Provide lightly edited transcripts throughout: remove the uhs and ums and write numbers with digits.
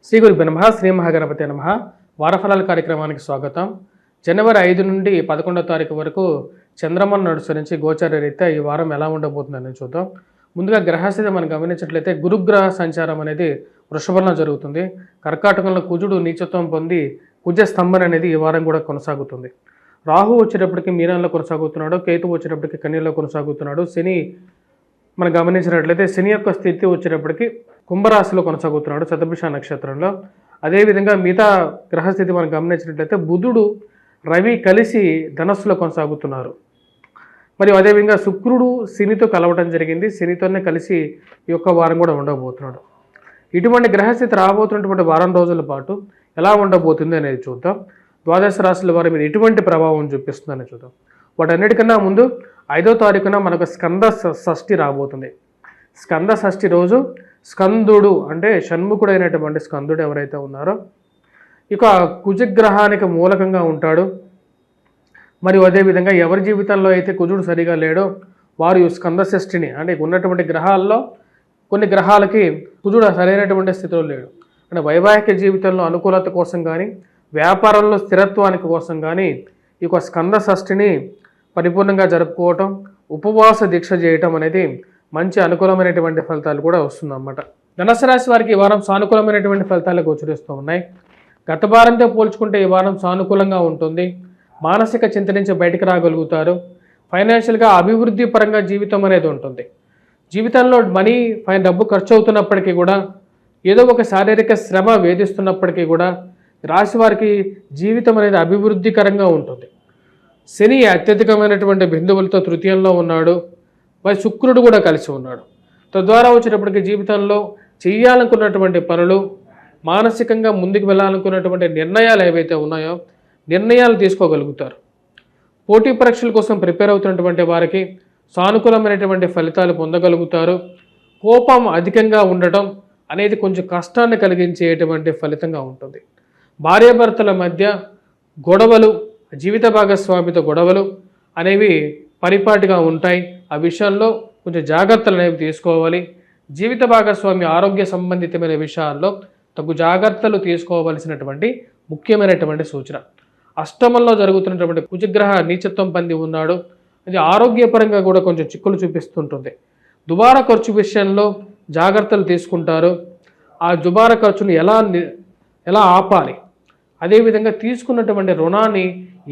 శ్రీ గురుభ్యో నమః. శ్రీ మహాగణపతే నమః. వారఫలాల కార్యక్రమానికి స్వాగతం. జనవరి 5 నుండి 11వ తారీఖు వరకు చంద్రమను అనుసరించి గోచార రీత్యా ఈ వారం ఎలా ఉండబోతుందని చూద్దాం. ముందుగా గ్రహస్థితి మనం గమనించినట్లయితే గురుగ్రహ సంచారం అనేది వృషభంలో జరుగుతుంది. కర్కాటకంలో కుజుడు నీచత్వం పొంది కుజ స్తంభన అనేది ఈ వారం కూడా కొనసాగుతుంది. రాహు వచ్చేటప్పటికి మీనంలో కొనసాగుతున్నాడు, కేతు వచ్చేటప్పటికి కన్యలో కొనసాగుతున్నాడు. శని మనం గమనించినట్లయితే శని యొక్క స్థితి వచ్చేటప్పటికి కుంభరాశిలో కొనసాగుతున్నాడు శతభిష నక్షత్రంలో. అదేవిధంగా మిగతా గ్రహస్థితి మనం గమనించినట్లయితే బుధుడు రవి కలిసి ధనస్సులో కొనసాగుతున్నారు. మరియు అదేవిధంగా శుక్రుడు శనితో కలవడం జరిగింది. శనితోనే కలిసి ఈ యొక్క వారం కూడా ఉండబోతున్నాడు. ఇటువంటి గ్రహస్థితి రాబోతున్నటువంటి వారం రోజుల పాటు ఎలా ఉండబోతుంది అనేది చూద్దాం. ద్వాదశ రాశుల వారి మీద ఎటువంటి ప్రభావం చూపిస్తుందని చూద్దాం. వాటన్నిటికన్నా ముందు 5వ తారీఖున మనకు స్కంద షష్ఠి రాబోతుంది. స్కంద షష్ఠి రోజు స్కందుడు అంటే షణ్ముఖుడైనటువంటి స్కందుడు ఎవరైతే ఉన్నారో ఇక కుజగ్రహానికి మూలకంగా ఉంటాడు. మరియు అదేవిధంగా ఎవరి జీవితంలో అయితే కుజుడు సరిగా లేడో వారు స్కంద షష్ఠిని అంటే ఉన్నటువంటి గ్రహాల్లో కొన్ని గ్రహాలకి కుజుడు సరైనటువంటి స్థితిలో లేడు. అంటే వైవాహిక జీవితంలో అనుకూలత కోసం కానీ వ్యాపారంలో స్థిరత్వానికి కోసం కానీ ఈ యొక్క స్కంద షష్ఠిని పరిపూర్ణంగా జరుపుకోవటం, ఉపవాస దీక్ష చేయటం అనేది మంచి అనుకూలమైనటువంటి ఫలితాలు కూడా వస్తుందన్నమాట. ధనుసు రాశి వారికి ఈ వారం సానుకూలమైనటువంటి ఫలితాలు గోచరిస్తూ ఉన్నాయి. గత వారంతో పోల్చుకుంటే ఈ వారం సానుకూలంగా ఉంటుంది. మానసిక చింత నుంచి బయటకు రాగలుగుతారు. ఫైనాన్షియల్గా అభివృద్ధి పరంగా జీవితం అనేది ఉంటుంది. జీవితంలో డబ్బు ఖర్చు అవుతున్నప్పటికీ కూడా ఏదో ఒక శారీరక శ్రమ వేధిస్తున్నప్పటికీ కూడా రాశి వారికి జీవితం అనేది అభివృద్ధికరంగా ఉంటుంది. శని అత్యధికమైనటువంటి బిందువులతో తృతీయంలో ఉన్నాడు. మరి శుక్రుడు కూడా కలిసి ఉన్నాడు. తద్వారా వచ్చేటప్పటికి జీవితంలో చేయాలనుకున్నటువంటి పనులు, మానసికంగా ముందుకు వెళ్ళాలనుకున్నటువంటి నిర్ణయాలు ఏవైతే ఉన్నాయో నిర్ణయాలు తీసుకోగలుగుతారు. పోటీ పరీక్షల కోసం ప్రిపేర్ అవుతున్నటువంటి వారికి సానుకూలమైనటువంటి ఫలితాలు పొందగలుగుతారు. కోపం అధికంగా ఉండటం అనేది కొంచెం కష్టాన్ని కలిగించేటువంటి ఫలితంగా ఉంటుంది. భార్యాభర్తల మధ్య గొడవలు, జీవిత భాగస్వామితో గొడవలు అనేవి పరిపాటిగా ఉంటాయి. ఆ విషయంలో కొంచెం జాగ్రత్తలు అనేవి తీసుకోవాలి. జీవిత భాగస్వామి ఆరోగ్య సంబంధితమైన విషయాల్లో తగు జాగ్రత్తలు తీసుకోవలసినటువంటి ముఖ్యమైనటువంటి సూచన. అష్టమంలో జరుగుతున్నటువంటి కుజగ్రహ నీచత్వం పొంది ఉన్నాడు. అది ఆరోగ్యపరంగా కూడా కొంచెం చిక్కులు చూపిస్తుంటుంది. దుబారా ఖర్చు విషయంలో జాగ్రత్తలు తీసుకుంటారు. ఆ దుబారా ఖర్చును ఎలా ఆపాలి, అదేవిధంగా తీసుకున్నటువంటి రుణాన్ని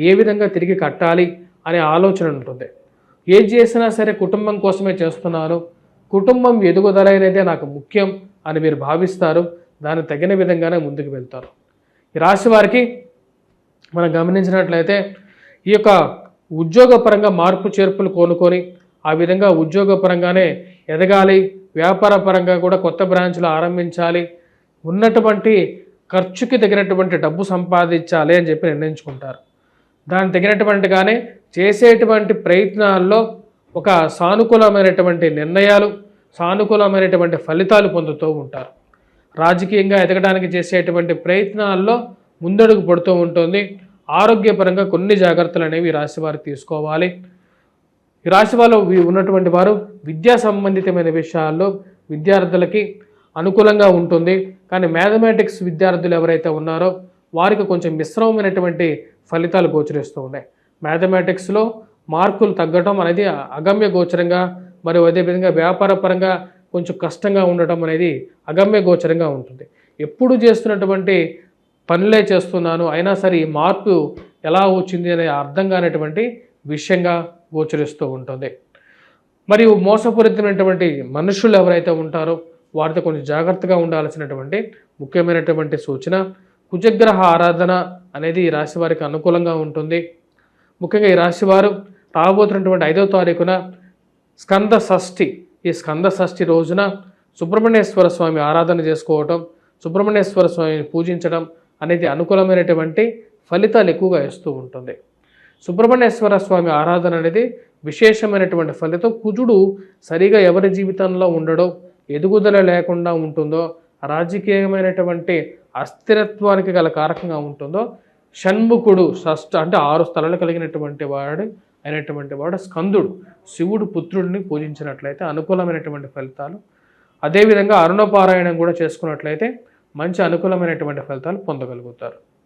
ఏ విధంగా తిరిగి కట్టాలి అనే ఆలోచన ఉంటుంది. ఏది చేసినా సరే కుటుంబం కోసమే చేస్తున్నాను, కుటుంబం ఎదుగుదల అనేదే నాకు ముఖ్యం అని మీరు భావిస్తారు. దానికి తగిన విధంగానే ముందుకు వెళ్తారు. ఈ రాశి వారికి మనం గమనించినట్లయితే ఈ యొక్క ఉద్యోగపరంగా మార్పు చేర్పులు కోనుకొని ఆ విధంగా ఉద్యోగపరంగానే ఎదగాలి. వ్యాపార పరంగా కూడా కొత్త బ్రాంచ్లు ఆరంభించాలి. ఉన్నటువంటి ఖర్చుకి తగినటువంటి డబ్బు సంపాదించాలి అని చెప్పి నిర్ణయించుకుంటారు. దానికి తగినటువంటిగానే చేసేటువంటి ప్రయత్నాల్లో ఒక సానుకూలమైనటువంటి నిర్ణయాలు, సానుకూలమైనటువంటి ఫలితాలు పొందుతూ ఉంటారు. రాజకీయంగా ఎదగడానికి చేసేటువంటి ప్రయత్నాల్లో ముందడుగు పడుతూ ఉంటుంది. ఆరోగ్యపరంగా కొన్ని జాగ్రత్తలు అనేవి ఈ రాశి వారికి తీసుకోవాలి. ఈ రాశి వారు ఉన్నటువంటి వారు విద్యా సంబంధితమైన విషయాల్లో విద్యార్థులకి అనుకూలంగా ఉంటుంది. కానీ మ్యాథమెటిక్స్ విద్యార్థులు ఎవరైతే ఉన్నారో వారికి కొంచెం మిశ్రమమైనటువంటి ఫలితాలు గోచరిస్తూ ఉన్నాయి. మ్యాథమెటిక్స్లో మార్కులు తగ్గడం అనేది అగమ్య గోచరంగా, మరియు అదేవిధంగా వ్యాపార పరంగా కొంచెం కష్టంగా ఉండటం అనేది అగమ్య గోచరంగా ఉంటుంది. ఎప్పుడు చేస్తున్నటువంటి పనులే చేస్తున్నాను అయినా సరే ఈ మార్పు ఎలా వచ్చింది అనే అర్థం కానటువంటి విషయంగా గోచరిస్తూ ఉంటుంది. మరియు మోసపూరితమైనటువంటి మనుషులు ఎవరైతే ఉంటారో వారితో కొంచెం జాగ్రత్తగా ఉండాల్సినటువంటి ముఖ్యమైనటువంటి సూచన. కుజగ్రహ ఆరాధన అనేది ఈ రాశి వారికి అనుకూలంగా ఉంటుంది. ముఖ్యంగా ఈ రాశి వారు రాబోతున్నటువంటి 5వ తారీఖున స్కంద షష్ఠి, ఈ స్కంద షష్ఠి రోజున సుబ్రహ్మణ్యేశ్వర స్వామి ఆరాధన చేసుకోవటం, సుబ్రహ్మణ్యేశ్వర స్వామిని పూజించడం అనేది అనుకూలమైనటువంటి ఫలితాలు ఎక్కువగా ఇస్తూ ఉంటుంది. సుబ్రహ్మణ్యేశ్వర స్వామి ఆరాధన అనేది విశేషమైనటువంటి ఫలితం. కుజుడు సరిగా ఎవరి జీవితంలో ఉండడో, ఎదుగుదల లేకుండా ఉంటుందో, రాజకీయమైనటువంటి అస్థిరత్వానికి గల కారకంగా ఉంటుందో, షణ్ముఖుడు షష్ఠ అంటే 6 స్థలాలు కలిగినటువంటి వాడు స్కందుడు శివుడు పుత్రుడిని పూజించినట్లయితే అనుకూలమైనటువంటి ఫలితాలు. అదేవిధంగా అరుణపారాయణం కూడా చేసుకున్నట్లయితే మంచి అనుకూలమైనటువంటి ఫలితాలు పొందగలుగుతారు.